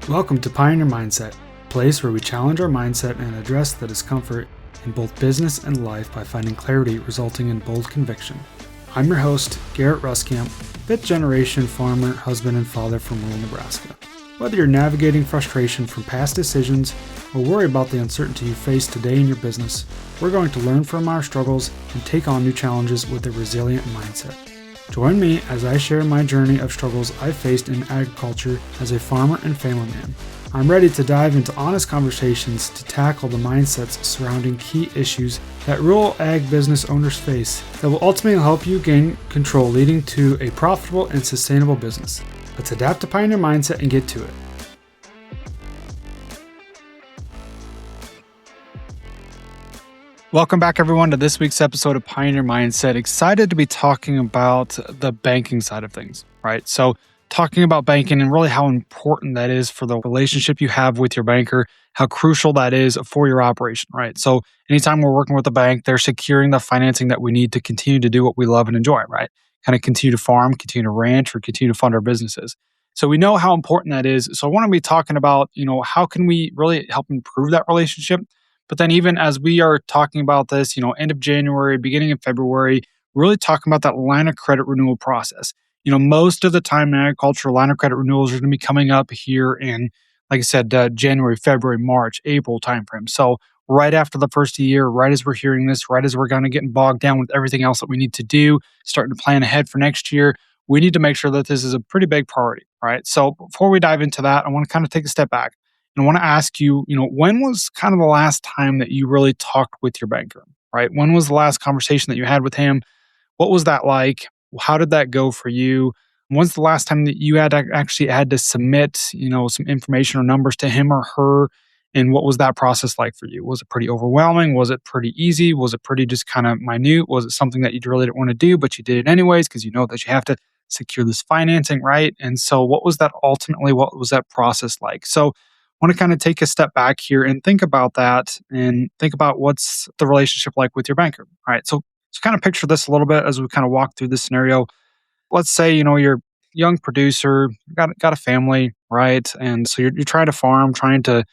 Welcome to Pioneer Mindset, a place where we challenge our mindset and address the discomfort in both business and life by finding clarity resulting in bold conviction. I'm your host, Garrett Ruskamp, fifth generation farmer, husband, and father from rural Nebraska. Whether you're navigating frustration from past decisions or worry about the uncertainty you face today in your business, we're going to learn from our struggles and take on new challenges with a resilient mindset. Join me as I share my journey of struggles I faced in agriculture as a farmer and family man. I'm ready to dive into honest conversations to tackle the mindsets surrounding key issues that rural ag business owners face that will ultimately help you gain control, leading to a profitable and sustainable business. Let's adapt to Pioneer Mindset and get to it. Welcome back, everyone, to this week's episode of Pioneer Mindset. Excited to be talking about the banking side of things, right? So talking about banking and really how important that is for the relationship you have with your banker, how crucial that is for your operation, right? So anytime we're working with a bank, they're securing the financing that we need to continue to do what we love and enjoy, right? Kind of continue to farm, continue to ranch, or continue to fund our businesses. So we know how important that is. So I want to be talking about, how can we really help improve that relationship? But then even as we are talking about this, end of January, beginning of February, really talking about that line of credit renewal process. Most of the time in agriculture, line of credit renewals are going to be coming up here in, like I said, January, February, March, April timeframe. So right after the first of the year, right as we're hearing this, right as we're kind of getting bogged down with everything else that we need to do, starting to plan ahead for next year, we need to make sure that this is a pretty big priority, right? So before we dive into that, I want to kind of take a step back. And I want to ask you, when was kind of the last time that you really talked with your banker, right? When was the last conversation that you had with him? What was that like? How did that go for you? When's the last time that you actually had to submit, some information or numbers to him or her? And what was that process like for you? Was it pretty overwhelming? Was it pretty easy? Was it pretty just kind of minute? Was it something that you really didn't want to do, but you did it anyways because you know that you have to secure this financing, right? And so what was that process like? So I want to kind of take a step back here and think about that and think about what's the relationship like with your banker. All right. So kind of picture this a little bit as we kind of walk through this scenario. Let's say, you're a young producer, got a family, right? And so you're trying to farm, trying to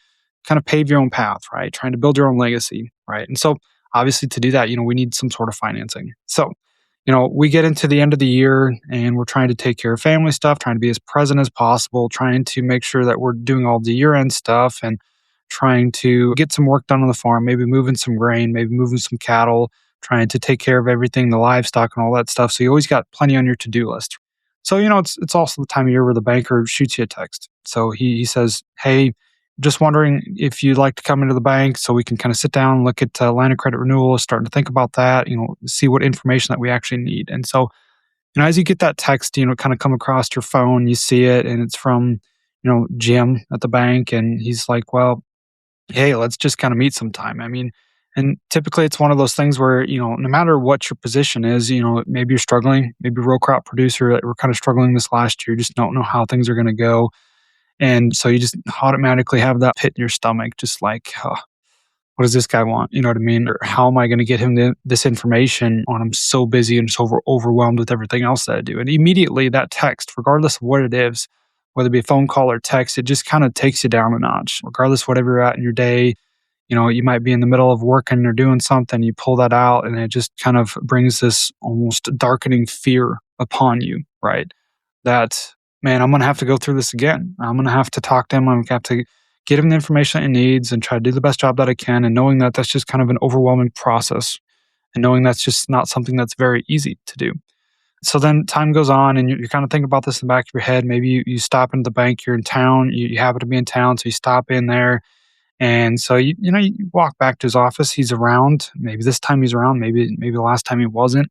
kind of pave your own path, right? Trying to build your own legacy, right? And so obviously to do that, we need some sort of financing. So we get into the end of the year and we're trying to take care of family stuff, trying to be as present as possible, trying to make sure that we're doing all the year-end stuff and trying to get some work done on the farm, maybe moving some grain, maybe moving some cattle, trying to take care of everything, the livestock and all that stuff. So you always got plenty on your to-do list. So, it's also the time of year where the banker shoots you a text. So he says, hey, just wondering if you'd like to come into the bank so we can kind of sit down and look at line of credit renewal, starting to think about that, see what information that we actually need. And so, as you get that text, kind of come across your phone, you see it and it's from, Jim at the bank. And he's like, well, hey, let's just kind of meet sometime. And typically it's one of those things where, no matter what your position is, maybe you're struggling, maybe row crop producer, we're kind of struggling this last year, just don't know how things are going to go. And so you just automatically have that pit in your stomach, just like, oh, what does this guy want? You know what I mean? Or how am I going to get him this information when I'm so busy and so overwhelmed with everything else that I do? And immediately that text, regardless of what it is, whether it be a phone call or text, it just kind of takes you down a notch. Regardless of whatever you're at in your day, you might be in the middle of working or doing something, you pull that out and it just kind of brings this almost darkening fear upon you, right? That, man, I'm going to have to go through this again. I'm going to have to talk to him. I'm going to have to get him the information he needs and try to do the best job that I can. And knowing that that's just kind of an overwhelming process and knowing that's just not something that's very easy to do. So then time goes on and you kind of think about this in the back of your head. Maybe you stop into the bank, you're in town, you happen to be in town. So you stop in there. And so, you walk back to his office. He's around. Maybe this time he's around. Maybe the last time he wasn't.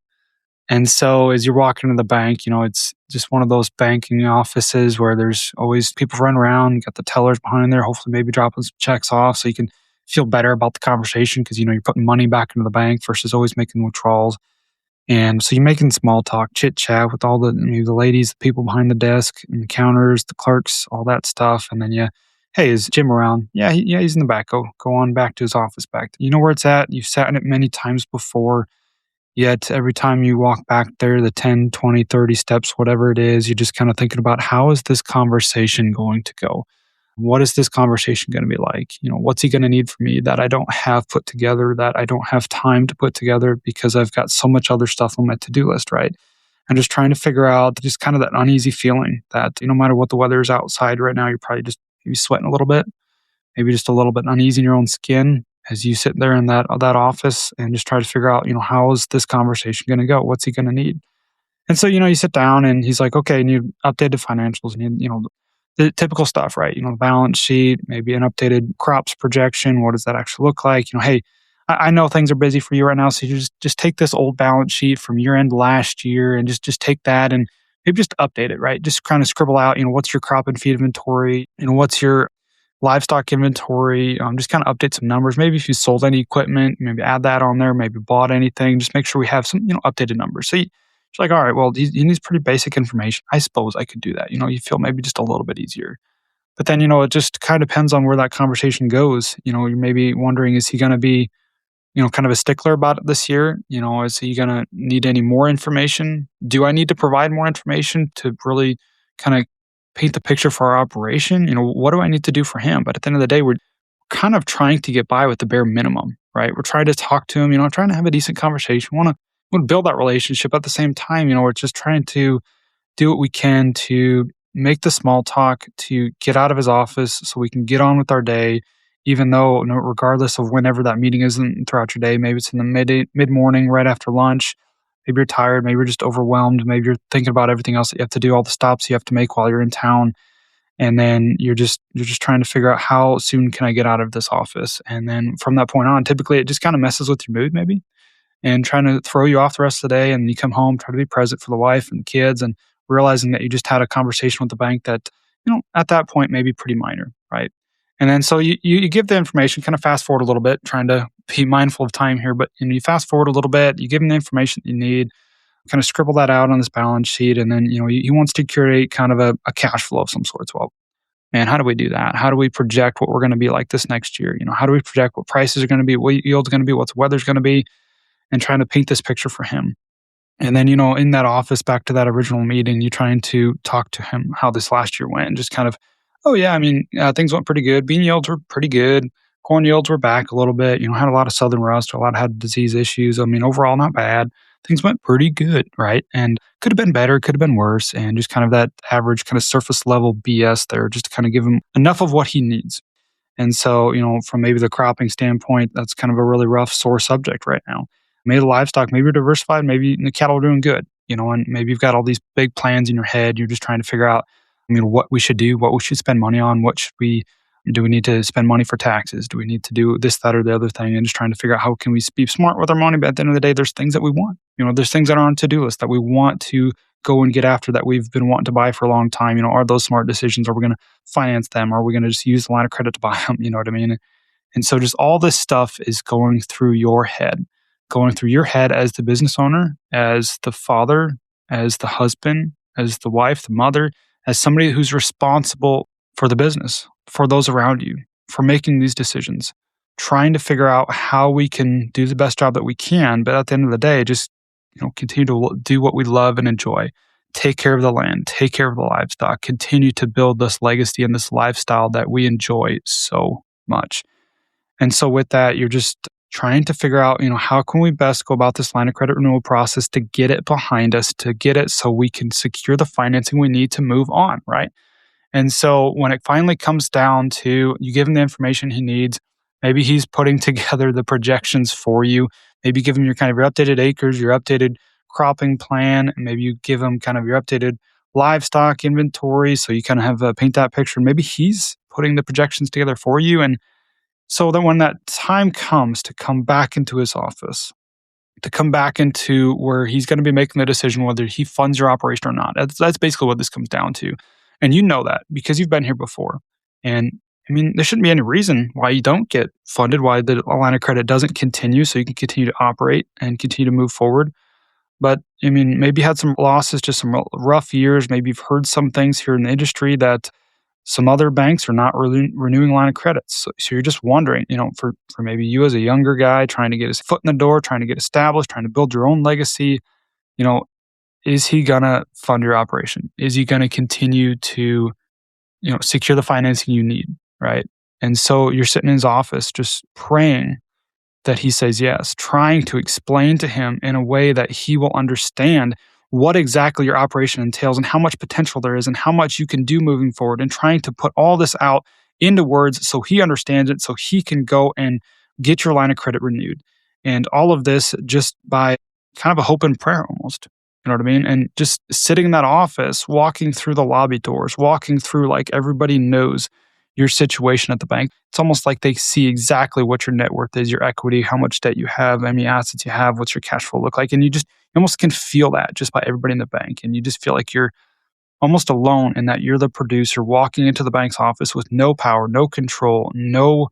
And so as you're walking to the bank, it's just one of those banking offices where there's always people running around. You got the tellers behind there, hopefully maybe dropping some checks off so you can feel better about the conversation because, you're putting money back into the bank versus always making withdrawals. And so you're making small talk, chit chat with all the ladies, the people behind the desk and the counters, the clerks, all that stuff. And then hey, is Jim around? Yeah, he's in the back. Go on back to his office back. You know where it's at. You've sat in it many times before. Yet every time you walk back there, the 10, 20, 30 steps, whatever it is, you're just kind of thinking about how is this conversation going to go? What is this conversation going to be like? What's he going to need from me that I don't have put together, that I don't have time to put together because I've got so much other stuff on my to-do list, right? And just trying to figure out just kind of that uneasy feeling that no matter what the weather is outside right now, you're probably just maybe sweating a little bit, maybe just a little bit uneasy in your own skin as you sit there in that office and just try to figure out, how is this conversation going to go? What's he going to need? And so, you sit down and he's like, okay, need updated financials, need, the typical stuff, right? The balance sheet, maybe an updated crops projection. What does that actually look like? Hey, I know things are busy for you right now. So you just take this old balance sheet from year end last year and just take that and maybe just update it, right? Just kind of scribble out, what's your crop and feed inventory? What's your livestock inventory? Just kind of update some numbers. Maybe if you sold any equipment, maybe add that on there, maybe bought anything, just make sure we have some, updated numbers. So it's like, all right, well, he needs pretty basic information. I suppose I could do that. You feel maybe just a little bit easier. But then, it just kind of depends on where that conversation goes. You're maybe wondering, is he going to be, kind of a stickler about it this year? Is he going to need any more information? Do I need to provide more information to really kind of paint the picture for our operation? What do I need to do for him? But at the end of the day, we're kind of trying to get by with the bare minimum, right? We're trying to talk to him, trying to have a decent conversation. We want to build that relationship at the same time. We're just trying to do what we can to make the small talk, to get out of his office so we can get on with our day, even though, regardless of whenever that meeting is throughout your day, maybe it's in the mid morning, right after lunch. Maybe you're tired, maybe you're just overwhelmed, maybe you're thinking about everything else that you have to do, all the stops you have to make while you're in town. And then you're just trying to figure out how soon can I get out of this office. And then from that point on, typically it just kind of messes with your mood, maybe, and trying to throw you off the rest of the day. And you come home, try to be present for the wife and the kids, and realizing that you just had a conversation with the bank that, at that point may be pretty minor, right? And then so you give the information, kind of fast forward a little bit, trying to be mindful of time here, but you fast forward a little bit, you give him the information that you need, kind of scribble that out on this balance sheet, and then he wants to curate kind of a cash flow of some sorts. Well, man, how do we do that? How do we project what we're going to be like this next year? How do we project what prices are going to be, what yield's going to be, what the weather's going to be, and trying to paint this picture for him. And then, in that office, back to that original meeting, you're trying to talk to him how this last year went and just kind of, oh, yeah, I mean, things went pretty good. Bean yields were pretty good. Corn yields were back a little bit. Had a lot of southern rust, a lot had disease issues. I mean, overall, not bad. Things went pretty good, right? And could have been better, could have been worse. And just kind of that average kind of surface level BS there, just to kind of give him enough of what he needs. And so, from maybe the cropping standpoint, that's kind of a really rough, sore subject right now. Maybe the livestock, maybe you're diversified, maybe the cattle are doing good, and maybe you've got all these big plans in your head. You're just trying to figure out, what we should do, what we should spend money on, do we need to spend money for taxes? Do we need to do this, that, or the other thing? And just trying to figure out how can we be smart with our money. But at the end of the day, there's things that we want. There's things that are on to-do list that we want to go and get after that we've been wanting to buy for a long time. Are those smart decisions? Are we going to finance them? Are we going to just use the line of credit to buy them? You know what I mean? And so just all this stuff is going through your head, as the business owner, as the father, as the husband, as the wife, the mother, as somebody who's responsible for the business, for those around you, for making these decisions, trying to figure out how we can do the best job that we can. But at the end of the day, just, continue to do what we love and enjoy. Take care of the land, take care of the livestock, continue to build this legacy and this lifestyle that we enjoy so much. And so with that, you're just trying to figure out, how can we best go about this line of credit renewal process to get it behind us, to get it so we can secure the financing we need to move on, right? And so when it finally comes down to you give him the information he needs, maybe he's putting together the projections for you, maybe give him your kind of your updated acres, your updated cropping plan, and maybe you give him kind of your updated livestock inventory. So you kind of have paint that picture. Maybe he's putting the projections together for you. And so that when that time comes to come back into his office, to come back into where he's going to be making the decision whether he funds your operation or not. That's basically what this comes down to. And you know that because you've been here before. And I mean, there shouldn't be any reason why you don't get funded, why the line of credit doesn't continue so you can continue to operate and continue to move forward. But I mean, maybe you had some losses, just some rough years. Maybe you've heard some things here in the industry that some other banks are not renewing line of credits. So you're just wondering, for maybe you as a younger guy trying to get his foot in the door, trying to get established, trying to build your own legacy, is he going to fund your operation? Is he going to continue to secure the financing you need, right? And so you're sitting in his office just praying that he says yes, trying to explain to him in a way that he will understand what exactly your operation entails and how much potential there is and how much you can do moving forward, and trying to put all this out into words so he understands it, so he can go and get your line of credit renewed. And all of this just by kind of a hope and prayer almost. You know what I mean? And just sitting in that office, walking through the lobby doors, walking through like everybody knows your situation at the bank. It's almost like they see exactly what your net worth is, your equity, how much debt you have, how many assets you have, what's your cash flow look like. And you almost can feel that just by everybody in the bank. And you just feel like you're almost alone in that you're the producer walking into the bank's office with no power, no control, no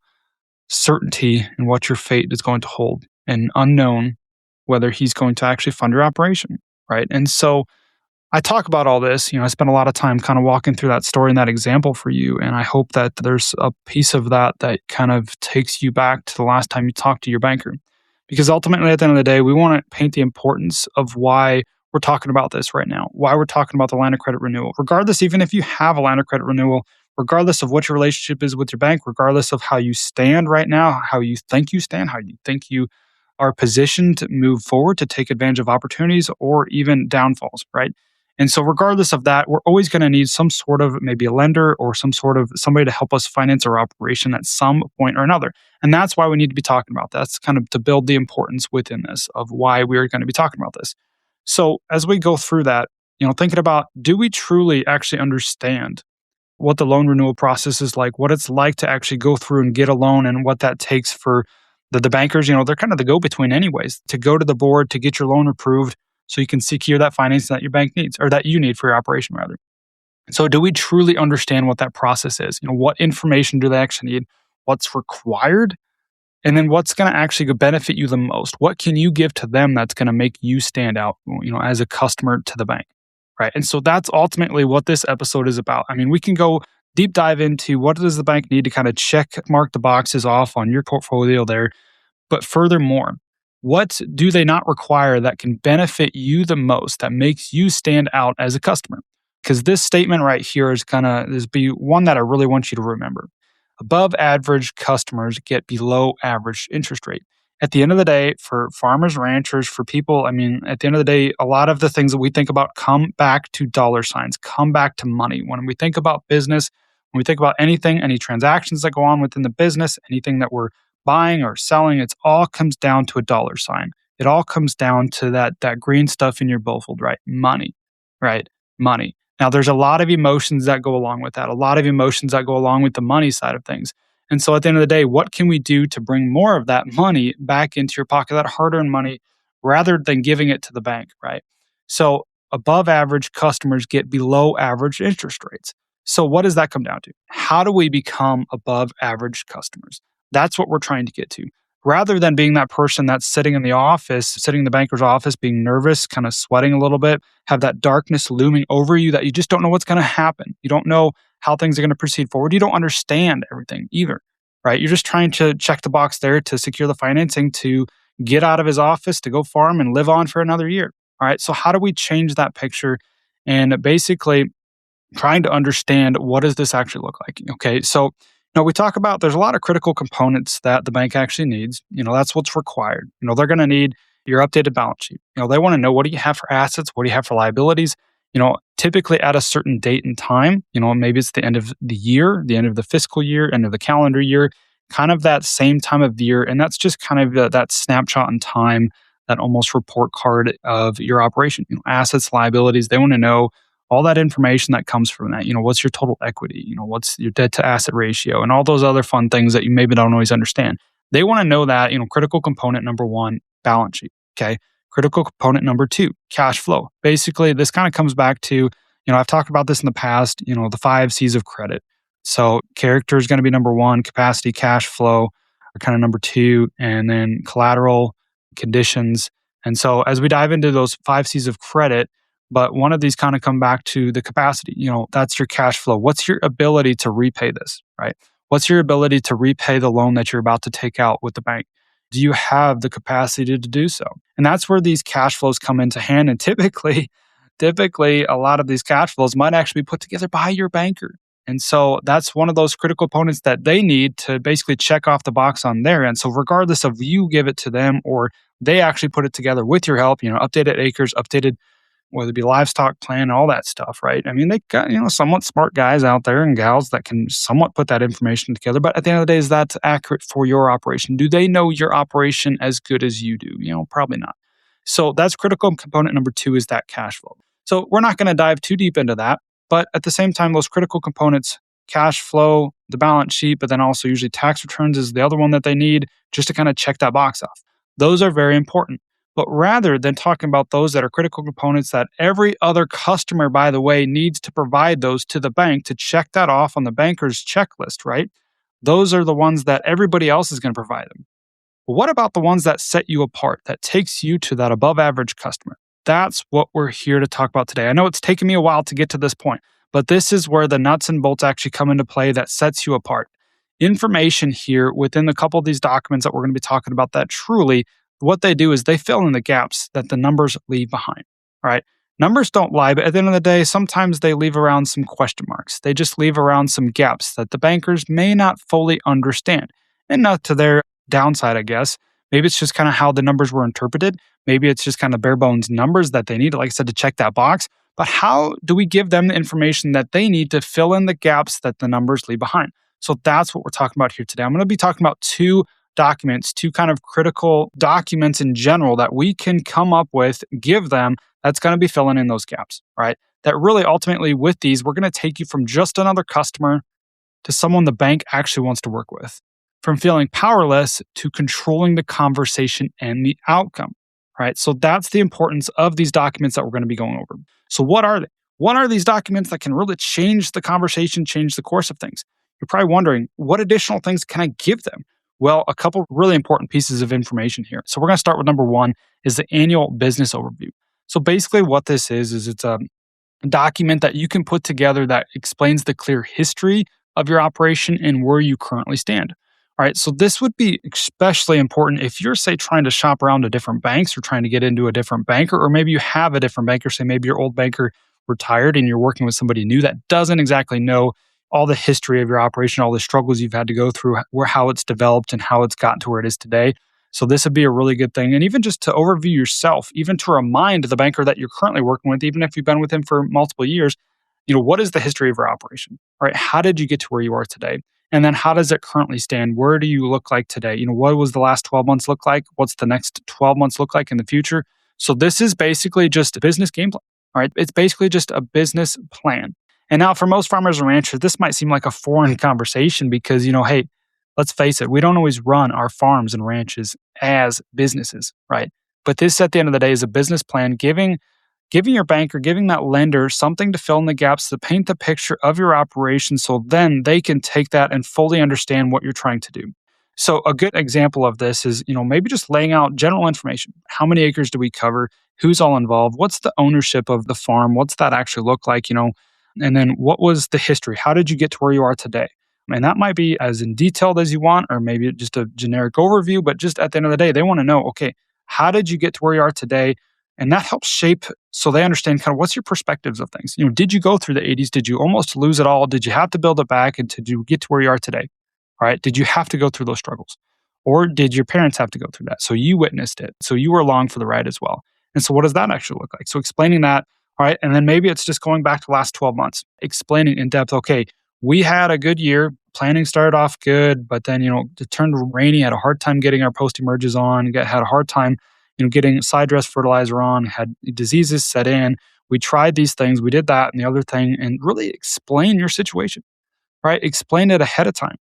certainty in what your fate is going to hold, and unknown whether he's going to actually fund your operation. Right. And so I talk about all this. I spent a lot of time kind of walking through that story and that example for you. And I hope that there's a piece of that that kind of takes you back to the last time you talked to your banker. Because ultimately, at the end of the day, we want to paint the importance of why we're talking about this right now, why we're talking about the line of credit renewal, regardless, even if you have a line of credit renewal, regardless of what your relationship is with your bank, regardless of how you stand right now, how you think you stand, how you think you are positioned to move forward to take advantage of opportunities or even downfalls, right? And so, regardless of that, we're always going to need some sort of maybe a lender or some sort of somebody to help us finance our operation at some point or another. And that's why we need to be talking about that. That's kind of to build the importance within this of why we're going to be talking about this. So, as we go through that, thinking about, do we truly actually understand what the loan renewal process is like, what it's like to actually go through and get a loan, and what that takes for the bankers? They're kind of the go between, anyways, to go to the board to get your loan approved so you can secure that financing that your bank needs, or that you need for your operation, rather. So, do we truly understand what that process is? What information do they actually need? What's required? And then what's going to actually benefit you the most? What can you give to them that's going to make you stand out, as a customer to the bank, right? And so that's ultimately what this episode is about. I mean, we can go deep dive into what does the bank need to kind of check mark the boxes off on your portfolio there. But furthermore, what do they not require that can benefit you the most, that makes you stand out as a customer? Because this statement right here is be one that I really want you to remember. Above average customers get below average interest rate. At the end of the day, for farmers, ranchers, for people, I mean, at the end of the day, a lot of the things that we think about come back to dollar signs, come back to money. When we think about business, when we think about anything, any transactions that go on within the business, anything that we're buying or selling, it all comes down to a dollar sign. It all comes down to that green stuff in your billfold, right? Money, right? Money. Now, there's a lot of emotions that go along with that, a lot of emotions that go along with the money side of things. And so at the end of the day, what can we do to bring more of that money back into your pocket, that hard-earned money, rather than giving it to the bank, right? So above average customers get below average interest rates. So what does that come down to? How do we become above average customers? That's what we're trying to get to. Rather than being that person that's sitting in the office, sitting in the banker's office, being nervous, kind of sweating a little bit, have that darkness looming over you that you just don't know what's going to happen. You don't know how things are going to proceed forward. You don't understand everything either, right? You're just trying to check the box there to secure the financing to get out of his office, to go farm and live on for another year. All right. So how do we change that picture and basically trying to understand what does this actually look like? Okay. So we talk about there's a lot of critical components that the bank actually needs. That's what's required. They're going to need your updated balance sheet. They want to know, what do you have for assets? What do you have for liabilities? Typically at a certain date and time, maybe it's the end of the year, the end of the fiscal year, end of the calendar year, kind of that same time of the year. And that's just kind of that snapshot in time, that almost report card of your operation. Assets, liabilities, they want to know all that information that comes from that. What's your total equity? What's your debt to asset ratio, and all those other fun things that you maybe don't always understand. They want to know that. Critical component number one, balance sheet. Okay. Critical component number two, cash flow. Basically, this kind of comes back to, I've talked about this in the past, the 5 C's of credit. So character is going to be number one, capacity, cash flow are kind of number two, and then collateral, conditions. And so as we dive into those 5 C's of credit, but one of these kind of come back to the capacity. That's your cash flow. What's your ability to repay this, right? What's your ability to repay the loan that you're about to take out with the bank? Do you have the capacity to do so? And that's where these cash flows come into hand. And typically, a lot of these cash flows might actually be put together by your banker. And so that's one of those critical components that they need to basically check off the box on their end. So regardless of you give it to them or they actually put it together with your help, updated acres, updated whether it be livestock plan, all that stuff, right? I mean, they got, somewhat smart guys out there and gals that can somewhat put that information together. But at the end of the day, is that accurate for your operation? Do they know your operation as good as you do? Probably not. So that's critical component number two is that cash flow. So we're not going to dive too deep into that. But at the same time, those critical components, cash flow, the balance sheet, but then also usually tax returns is the other one that they need just to kind of check that box off. Those are very important. But rather than talking about those that are critical components that every other customer, by the way, needs to provide those to the bank to check that off on the banker's checklist, right? Those are the ones that everybody else is going to provide them. But what about the ones that set you apart, that takes you to that above average customer? That's what we're here to talk about today. I know it's taken me a while to get to this point, but this is where the nuts and bolts actually come into play that sets you apart. Information here within a couple of these documents that we're going to be talking about that truly what they do is they fill in the gaps that the numbers leave behind. All right. Numbers don't lie, but at the end of the day, sometimes they leave around some question marks. They just leave around some gaps that the bankers may not fully understand. And not to their downside, I guess. Maybe it's just kind of how the numbers were interpreted. Maybe it's just kind of bare bones numbers that they need, like I said, to check that box. But how do we give them the information that they need to fill in the gaps that the numbers leave behind? So that's what we're talking about here today. I'm going to be talking about two documents, two kind of critical documents in general that we can come up with, give them, that's going to be filling in those gaps, right? That really ultimately with these, we're going to take you from just another customer to someone the bank actually wants to work with, from feeling powerless to controlling the conversation and the outcome, right? So that's the importance of these documents that we're going to be going over. So what are they? What are these documents that can really change the conversation, change the course of things? You're probably wondering, what additional things can I give them? Well, a couple really important pieces of information here. So we're going to start with number one is the annual business overview. So basically what this is it's a document that you can put together that explains the clear history of your operation and where you currently stand. All right, so this would be especially important if you're, say, trying to shop around to different banks or trying to get into a different banker, or maybe you have a different banker, say maybe your old banker retired and you're working with somebody new that doesn't exactly know all the history of your operation, all the struggles you've had to go through, how it's developed and how it's gotten to where it is today. So this would be a really good thing. And even just to overview yourself, even to remind the banker that you're currently working with, even if you've been with him for multiple years, what is the history of your operation? All right, how did you get to where you are today? And then how does it currently stand? Where do you look like today? What was the last 12 months look like? What's the next 12 months look like in the future? So this is basically just a business game plan. All right, it's basically just a business plan. And now for most farmers and ranchers, this might seem like a foreign conversation because, hey, let's face it, we don't always run our farms and ranches as businesses, right? But this at the end of the day is a business plan giving your banker, giving that lender something to fill in the gaps to paint the picture of your operation so then they can take that and fully understand what you're trying to do. So a good example of this is, maybe just laying out general information. How many acres do we cover? Who's all involved? What's the ownership of the farm? What's that actually look like? And then what was the history? How did you get to where you are today? And that might be as in detailed as you want, or maybe just a generic overview, but just at the end of the day, they want to know, okay, how did you get to where you are today? And that helps shape so they understand kind of what's your perspectives of things. Did you go through the 80s? Did you almost lose it all? Did you have to build it back? And did you get to where you are today? All right. Did you have to go through those struggles? Or did your parents have to go through that? So you witnessed it. So you were along for the ride as well. And so what does that actually look like? So explaining that, all right. And then maybe it's just going back to the last 12 months, explaining in depth, okay, we had a good year. Planning started off good, but then, it turned rainy, had a hard time getting our post-emerges on, had a hard time getting side dress fertilizer on, had diseases set in. We tried these things, we did that and the other thing, and really explain your situation, right? Explain it ahead of time,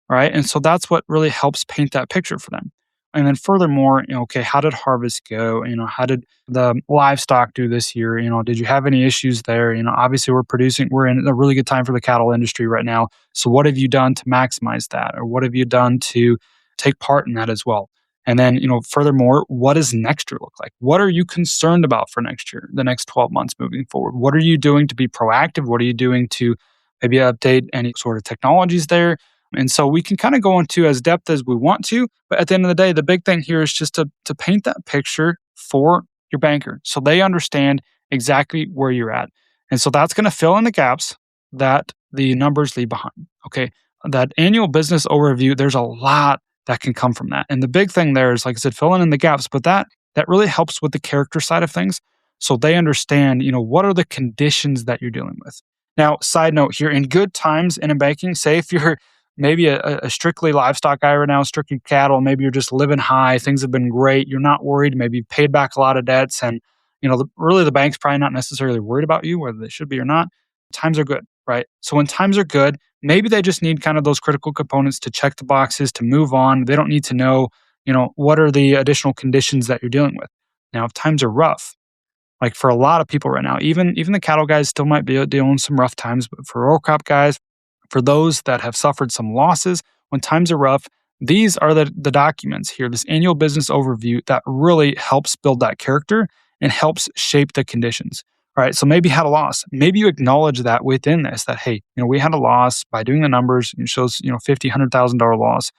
right? And so that's what really helps paint that picture for them. And then furthermore, okay, how did harvest go? How did the livestock do this year? Did you have any issues there? Obviously we're in a really good time for the cattle industry right now. So what have you done to maximize that? Or what have you done to take part in that as well? And then, furthermore, what does next year look like? What are you concerned about for next year, the next 12 months moving forward? What are you doing to be proactive? What are you doing to maybe update any sort of technologies there? And so we can kind of go into as depth as we want to, but at the end of the day, the big thing here is just to paint that picture for your banker so they understand exactly where you're at. And so that's going to fill in the gaps that the numbers leave behind. Okay. That annual business overview, there's a lot that can come from that. And the big thing there is, like I said, filling in the gaps, but that really helps with the character side of things. So they understand, what are the conditions that you're dealing with. Now, side note here, in good times in a banking, say if you're maybe a strictly livestock guy right now, strictly cattle, maybe you're just living high, things have been great, you're not worried, maybe you've paid back a lot of debts, and really the bank's probably not necessarily worried about you, whether they should be or not. Times are good, right? So when times are good, maybe they just need kind of those critical components to check the boxes, to move on. They don't need to know, what are the additional conditions that you're dealing with. Now, if times are rough, like for a lot of people right now, even the cattle guys still might be dealing some rough times, but for row crop guys, for those that have suffered some losses, when times are rough, these are the documents here, this annual business overview that really helps build that character and helps shape the conditions. All right, so maybe you had a loss. Maybe you acknowledge that within this, that hey, we had a loss by doing the numbers. It shows, $50,000, $100,000 loss.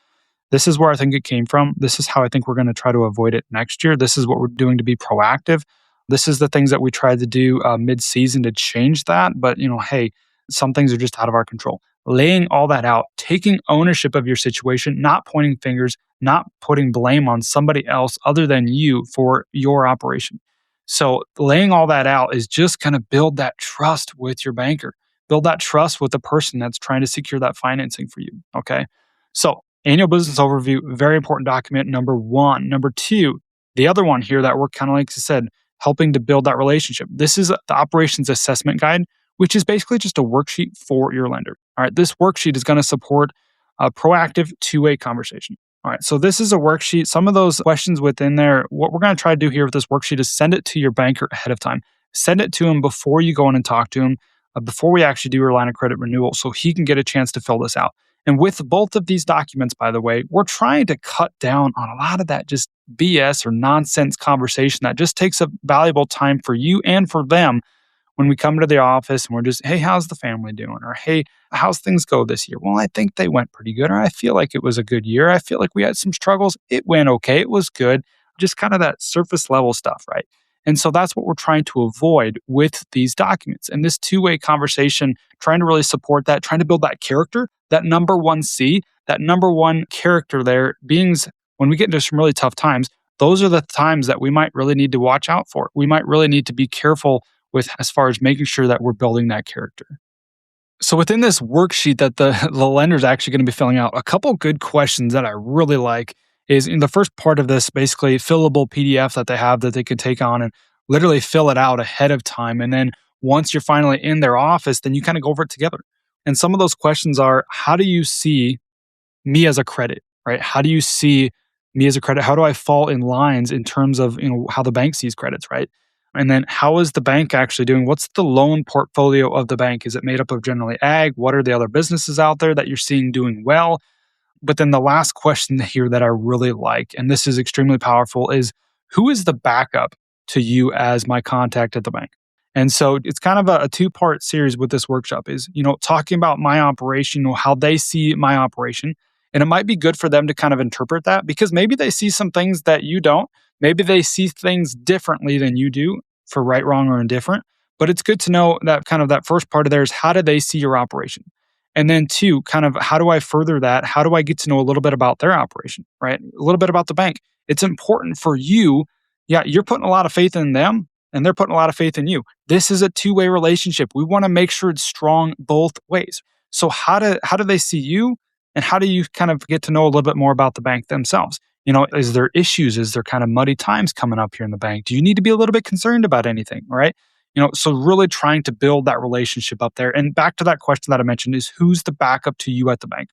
This is where I think it came from. This is how I think we're going to try to avoid it next year. This is what we're doing to be proactive. This is the things that we tried to do mid-season to change that. But hey, some things are just out of our control. Laying all that out, taking ownership of your situation, not pointing fingers, not putting blame on somebody else other than you for your operation. So laying all that out is just kind of build that trust with your banker, build that trust with the person that's trying to secure that financing for you. Okay. So annual business overview, very important document, number one. Number two, the other one here that we're kind of, like I said, helping to build that relationship. This is the operations assessment guide, which is basically just a worksheet for your lender. All right, this worksheet is going to support a proactive two-way conversation. All right, so this is a worksheet. Some of those questions within there, what we're going to try to do here with this worksheet is send it to your banker ahead of time. Send it to him before you go in and talk to him, before we actually do your line of credit renewal, so he can get a chance to fill this out. And with both of these documents, by the way, we're trying to cut down on a lot of that just BS or nonsense conversation that just takes up valuable time for you and for them when we come to the office and we're just, hey, how's the family doing? Or hey, how's things go this year? Well, I think they went pretty good. Or I feel like it was a good year. I feel like we had some struggles. It went okay. It was good. Just kind of that surface level stuff, right? And so that's what we're trying to avoid with these documents. And this two-way conversation, trying to really support that, trying to build that character, that number one C, that number one character there, beings, when we get into some really tough times, those are the times that we might really need to watch out for. We might really need to be careful with as far as making sure that we're building that character. So within this worksheet that the lender is actually going to be filling out, a couple good questions that I really like is in the first part of this, basically fillable PDF that they have that they could take on and literally fill it out ahead of time. And then once you're finally in their office, then you kind of go over it together. And some of those questions are, how do you see me as a credit, right? How do you see me as a credit? How do I fall in lines in terms of, how the bank sees credits, right? And then how is the bank actually doing? What's the loan portfolio of the bank? Is it made up of generally ag? What are the other businesses out there that you're seeing doing well? But then the last question here that I really like, and this is extremely powerful, is who is the backup to you as my contact at the bank? And so it's kind of a two-part series with this workshop is, talking about my operation, how they see my operation. And it might be good for them to kind of interpret that because maybe they see some things that you don't. Maybe they see things differently than you do for right, wrong, or indifferent. But it's good to know that kind of that first part of there is how do they see your operation? And then two, kind of how do I further that? How do I get to know a little bit about their operation, right? A little bit about the bank. It's important for you. Yeah, you're putting a lot of faith in them and they're putting a lot of faith in you. This is a two-way relationship. We want to make sure it's strong both ways. So how do they see you? And how do you kind of get to know a little bit more about the bank themselves? Is there issues? Is there kind of muddy times coming up here in the bank? Do you need to be a little bit concerned about anything? Right? So really trying to build that relationship up there. And back to that question that I mentioned is who's the backup to you at the bank?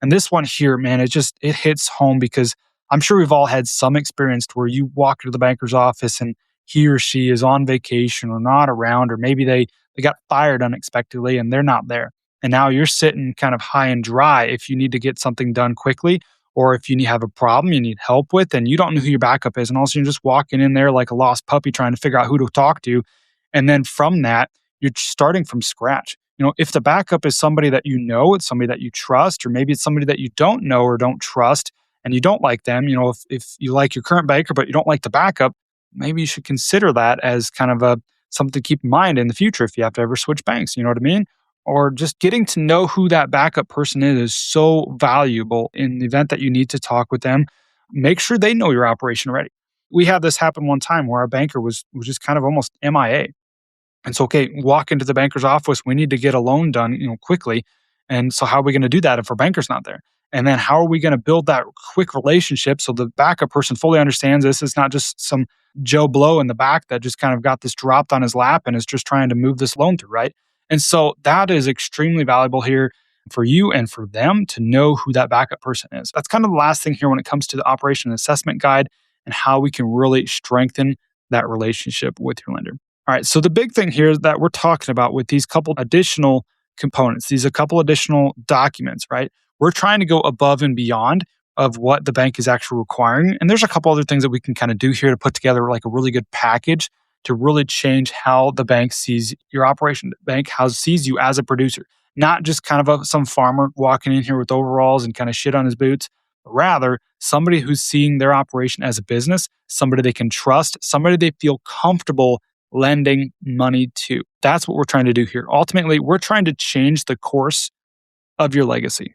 And this one here, man, it hits home because I'm sure we've all had some experience to where you walk into the banker's office and he or she is on vacation or not around, or maybe they got fired unexpectedly and they're not there. And now you're sitting kind of high and dry if you need to get something done quickly, or if you have a problem you need help with and you don't know who your backup is. And all of a sudden you're just walking in there like a lost puppy trying to figure out who to talk to. And then from that, you're starting from scratch. If the backup is somebody that it's somebody that you trust, or maybe it's somebody that you don't know or don't trust and you don't like them, if you like your current banker but you don't like the backup, maybe you should consider that as kind of something to keep in mind in the future if you have to ever switch banks. You know what I mean? or just getting to know who that backup person is so valuable in the event that you need to talk with them. Make sure they know your operation already. We had this happen one time where our banker was just kind of almost MIA. And so, okay, walk into the banker's office. We need to get a loan done, quickly. And so, how are we going to do that if our banker's not there? And then, how are we going to build that quick relationship so the backup person fully understands this is not just some Joe Blow in the back that just kind of got this dropped on his lap and is just trying to move this loan through, right? And so, that is extremely valuable here for you and for them to know who that backup person is. That's kind of the last thing here when it comes to the operation assessment guide and how we can really strengthen that relationship with your lender. All right, so the big thing here that we're talking about with these couple additional components, these a couple additional documents, right? We're trying to go above and beyond of what the bank is actually requiring. And there's a couple other things that we can kind of do here to put together like a really good package to really change how the bank sees your operation. The bank sees you as a producer, not just kind of some farmer walking in here with overalls and kind of shit on his boots, but rather somebody who's seeing their operation as a business, somebody they can trust, somebody they feel comfortable lending money to. That's what we're trying to do here. Ultimately, we're trying to change the course of your legacy.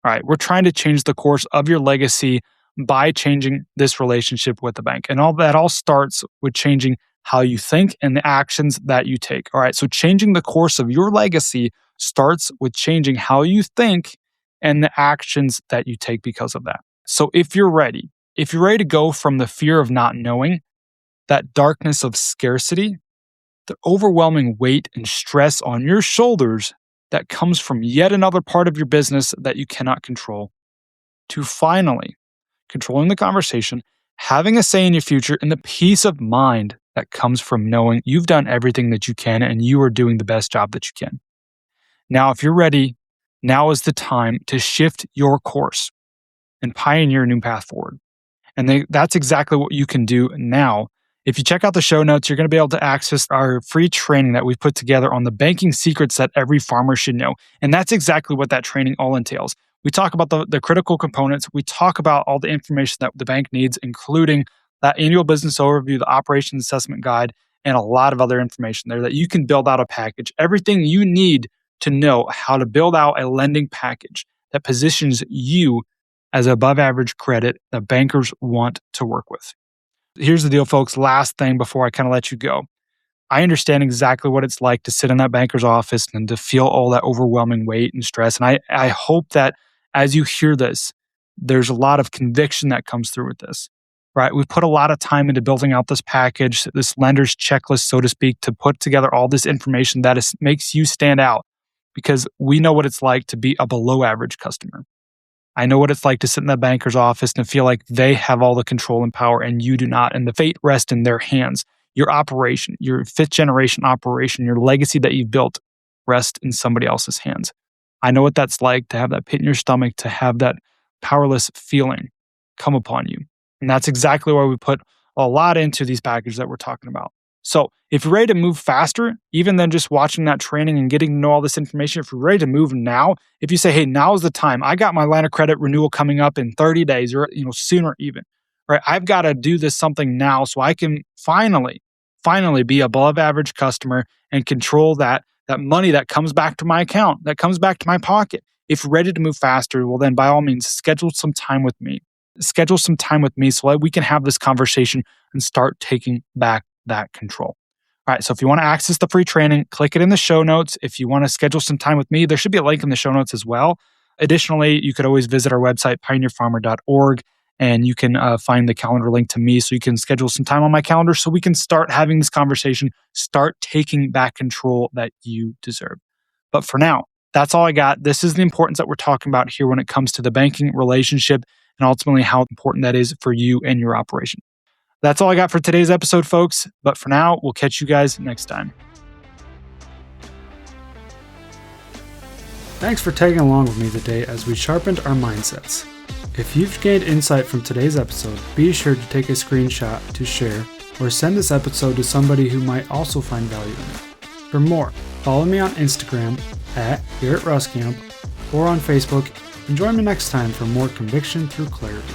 All right, we're trying to change the course of your legacy by changing this relationship with the bank. And all that all starts with changing how you think and the actions that you take. All right, so changing the course of your legacy starts with changing how you think and the actions that you take because of that. So if you're ready to go from the fear of not knowing, that darkness of scarcity, the overwhelming weight and stress on your shoulders that comes from yet another part of your business that you cannot control, to finally controlling the conversation, having a say in your future, and the peace of mind that comes from knowing you've done everything that you can and you are doing the best job that you can. Now, if you're ready, now is the time to shift your course and pioneer a new path forward. And that's exactly what you can do now. If you check out the show notes, you're going to be able to access our free training that we've put together on the banking secrets that every farmer should know. And that's exactly what that training all entails. We talk about the critical components. We talk about all the information that the bank needs, including that annual business overview, the operations assessment guide, and a lot of other information there that you can build out a package. Everything you need to know how to build out a lending package that positions you as above average credit that bankers want to work with. Here's the deal, folks. Last thing before I kind of let you go. I understand exactly what it's like to sit in that banker's office and to feel all that overwhelming weight and stress. And I hope that as you hear this, there's a lot of conviction that comes through with this, right? We've put a lot of time into building out this package, this lender's checklist, so to speak, to put together all this information that makes you stand out because we know what it's like to be a below average customer. I know what it's like to sit in the banker's office and feel like they have all the control and power and you do not, and the fate rests in their hands. Your operation, your fifth generation operation, your legacy that you've built rests in somebody else's hands. I know what that's like to have that pit in your stomach, to have that powerless feeling come upon you. And that's exactly why we put a lot into these packages that we're talking about. So if you're ready to move faster, even than just watching that training and getting to know all this information, if you're ready to move now, if you say, hey, now's the time, I got my line of credit renewal coming up in 30 days or sooner even, right? I've got to do this something now so I can finally be above average customer and control that money that comes back to my account, that comes back to my pocket. If you're ready to move faster, well then by all means, schedule some time with me. Schedule some time with me so that we can have this conversation and start taking back that control. All right, so if you want to access the free training, click it in the show notes. If you want to schedule some time with me, there should be a link in the show notes as well. Additionally, you could always visit our website, pioneerfarmer.org, and you can find the calendar link to me so you can schedule some time on my calendar so we can start having this conversation, start taking back control that you deserve. But for now, that's all I got. This is the importance that we're talking about here when it comes to the banking relationship and ultimately how important that is for you and your operation. That's all I got for today's episode, folks. But for now, we'll catch you guys next time. Thanks for tagging along with me today as we sharpened our mindsets. If you've gained insight from today's episode, be sure to take a screenshot to share or send this episode to somebody who might also find value in it. For more, follow me on Instagram @GarrettRuskamp or on Facebook, and join me next time for more conviction through clarity.